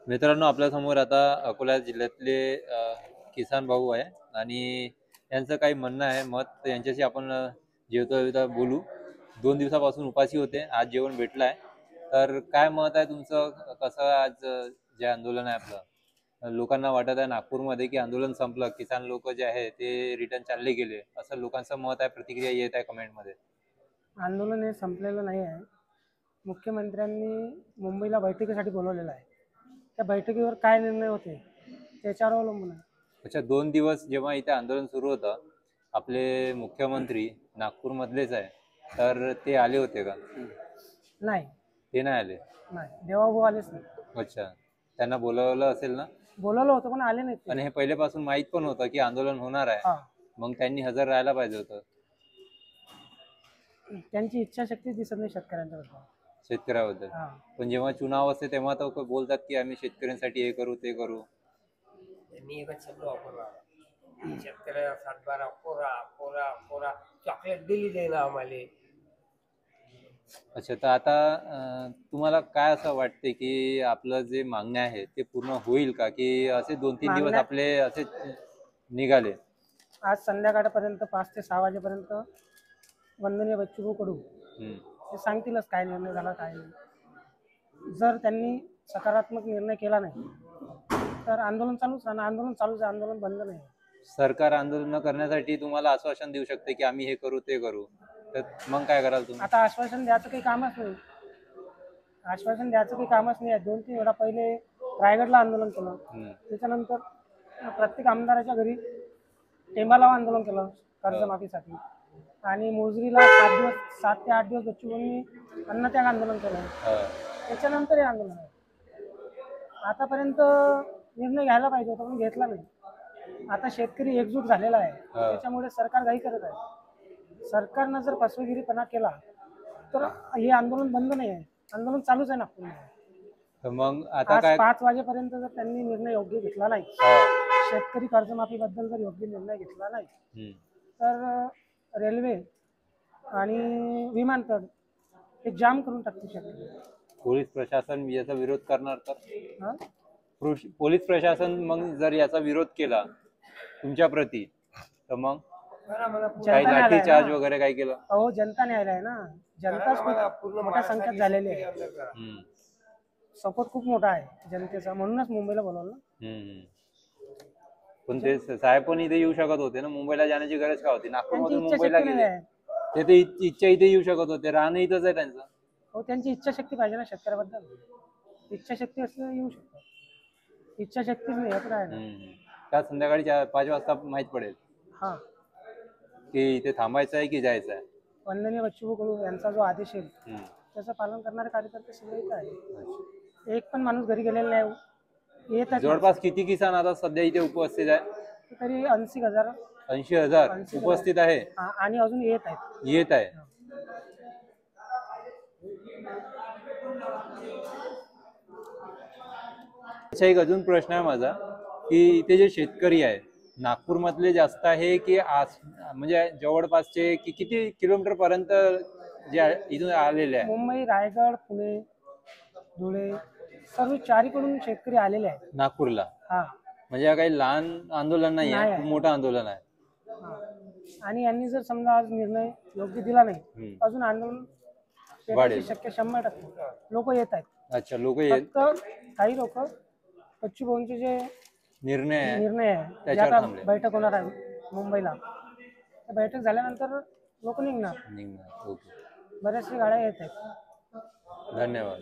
मित्रांनो, आपल्या समोर आता अकोला जिल्ह्यातले किसान भाऊ आहे आणि यांचं काही म्हणणं आहे, मत यांच्याशी आपण जेवता बोलू. 2 दिवसापासून उपाशी होते, आज जेवण भेटलं आहे. तर काय मत आहे तुमचं? कसं आज जे आंदोलन आहे आपलं, लोकांना वाटत आहे नागपूरमध्ये की आंदोलन संपलं, किसान लोक जे आहे ते रिटर्न चालले गेले, असं लोकांचं मत आहे, प्रतिक्रिया येत आहे कमेंटमध्ये. आंदोलन हे संपलेलं नाही आहे. मुख्यमंत्र्यांनी मुंबईला बैठकीसाठी बोलवलेलं आहे. त्या बैठकीवर काय निर्णय होते त्याच्यावर अवलंबून आहे. अच्छा, 2 दिवस जेव्हा इथे आंदोलन सुरू होतं, आपले मुख्यमंत्री नागपूरमधलेच आहे, तर ते आले होते का? नाही, ते नाही आले. नाही, देवाभाऊ आलेच नाही. अच्छा, त्यांना बोलावलं असेल ना? बोलवलं होतं पण आले नाहीत ते. आणि हे पहिल्यापासून माहित पण होतं की आंदोलन होणार आहे, हा, मग त्यांनी हजर राहायला पाहिजे होतं. त्यांची इच्छाशक्ती दिसत नाही शेतकऱ्यांच्याबद्दल. शेतकऱ्याबद्दल. हा, पण जेव्हा चुनाव असते तेव्हा तर बोलतात की आम्ही शेतकऱ्यांसाठी हे करू ते करू. त्यांनी एकच शब्द वापरला, शेतकऱ्याला 7-12 कोरा कोरा कोरा चॉकलेट दिली जाईल आम्हाला. अच्छा, तर आता तुम्हाला काय असं वाटते की आपलं जे मागण्या आहे ते पूर्ण होईल का, की असे 2-3 दिवस मागण्या- आपले असे निघाले? आज संध्याकाळपर्यंत 5 ते 6 वाजेपर्यंत वंदनीय बच्चूभाऊ कडू ते सांगतीलच काय निर्णय झाला काय नाही. जर त्यांनी सकारात्मक निर्णय केला नाही तर आंदोलन चालूच राहणार. आंदोलन चालूच आहे, आंदोलन बंद नाही. सरकार आंदोलन करण्यासाठी तुम्हाला आश्वासन देऊ शकते की आम्ही हे करू ते करू, तर मग काय कराल तुम्ही? आता आश्वासन द्यायचं काही कामच नाही. आश्वासन द्यायचं काही कामच नाही आहे. 2-3 वेळा पहिले रायगडला आंदोलन केलं, त्याच्यानंतर प्रत्येक आमदाराच्या घरी टेंबाला आंदोलन केलं कर्जमाफीसाठी, आणि मोजरीला 7 ते 8 दिवस बच्चूभाऊंनी अन्नत्याग आंदोलन केलं. त्याच्यानंतर हे आंदोलन आहे. आतापर्यंत निर्णय घ्यायला पाहिजे होता पण घेतला नाही. आता शेतकरी एकजूट झालेला आहे, त्याच्यामुळे सरकार घाई करत आहे. सरकारनं जर फसवेगिरीपणा केला तर हे आंदोलन बंद नाही आहे, आंदोलन चालूच आहे नागपूरमध्ये. तर मग आता काय? 5 वाजेपर्यंत जर त्यांनी निर्णय योग्य घेतला नाही, शेतकरी कर्जमाफी बद्दल जर योग्य निर्णय घेतला नाही, तर रेल्वे आणि विमानतळ हे जाम करून टाकते शेतकरी. पोलीस प्रशासन याचा विरोध करणार तर? पोलीस प्रशासन मग जर याचा विरोध केला तुमच्या प्रती, तर मग काही लाठी चार्ज वगैरे काय केलं? अहो, जनता न्यायालय आहे ना. जनताच खूप मोठ्या संख्येत झालेली आहे. सपोर्ट खूप मोठा आहे जनतेचा, म्हणूनच मुंबईला बोलवलं. पण ते साहेब पण इथे येऊ शकत होते ना, मुंबईला जाण्याची गरज का होती? नागपूरमधून त्यांची मुंबईला इच्छाशक्ती गेले, नाही आहे. ते तर इच्छा इथे येऊ शकत होते, राहणं इथंच आहे त्यांचं. हो, त्यांची इच्छाशक्ती पाहिजे ना शेतकऱ्याबद्दल. इच्छाशक्ती असल्यावर येऊ शकतो. इच्छाशक्तीच नाही आहे काय. का संध्याकाळी 5 वाजता माहित पडेल हा, की इथे थांबायचं आहे की जायचं आहे? वंदनीय बच्चूभाऊ कडू यांचा जो आदेश येईल त्याचं पालन करणारे कार्यकर्ते सगळे इथे आहे. एक पण माणूस घरी गेलेला नाही. येत आहे जवळपास किती किसान आता सध्या इथे उपस्थित आहे? तरी 80,000 80,000 उपस्थित आहे आणि अजून येत आहेत. येत आहे. अच्छा, एक अजून प्रश्न आहे माझा, की इथे जे शेतकरी आहे नागपूरमधले जास्त आहे की म्हणजे जवळपासचे की किती किलोमीटर पर्यंत जे इथून आलेले आहे? मुंबई, रायगड, पुणे, धुळे सर्व चारीकडून शेतकरी आलेले आहेत नागपूरला. हा, म्हणजे हा काही लहान आंदोलन नाही आहे, खूप मोठं आंदोलन आहे. आणि यांनी जर समजा आज निर्णय योग्य दिला नाही, अजून आंदोलन वाढेल. शक्य 100% लोक येत आहेत. अच्छा, लोक फक्त काही लोक बच्चूभाऊंचे जे निर्णय आहे, जे आता बैठक होणार आहे मुंबईला, बैठक झाल्यानंतर लोक निघणार. ओके, बऱ्याचशा गाड्या येत आहेत. धन्यवाद.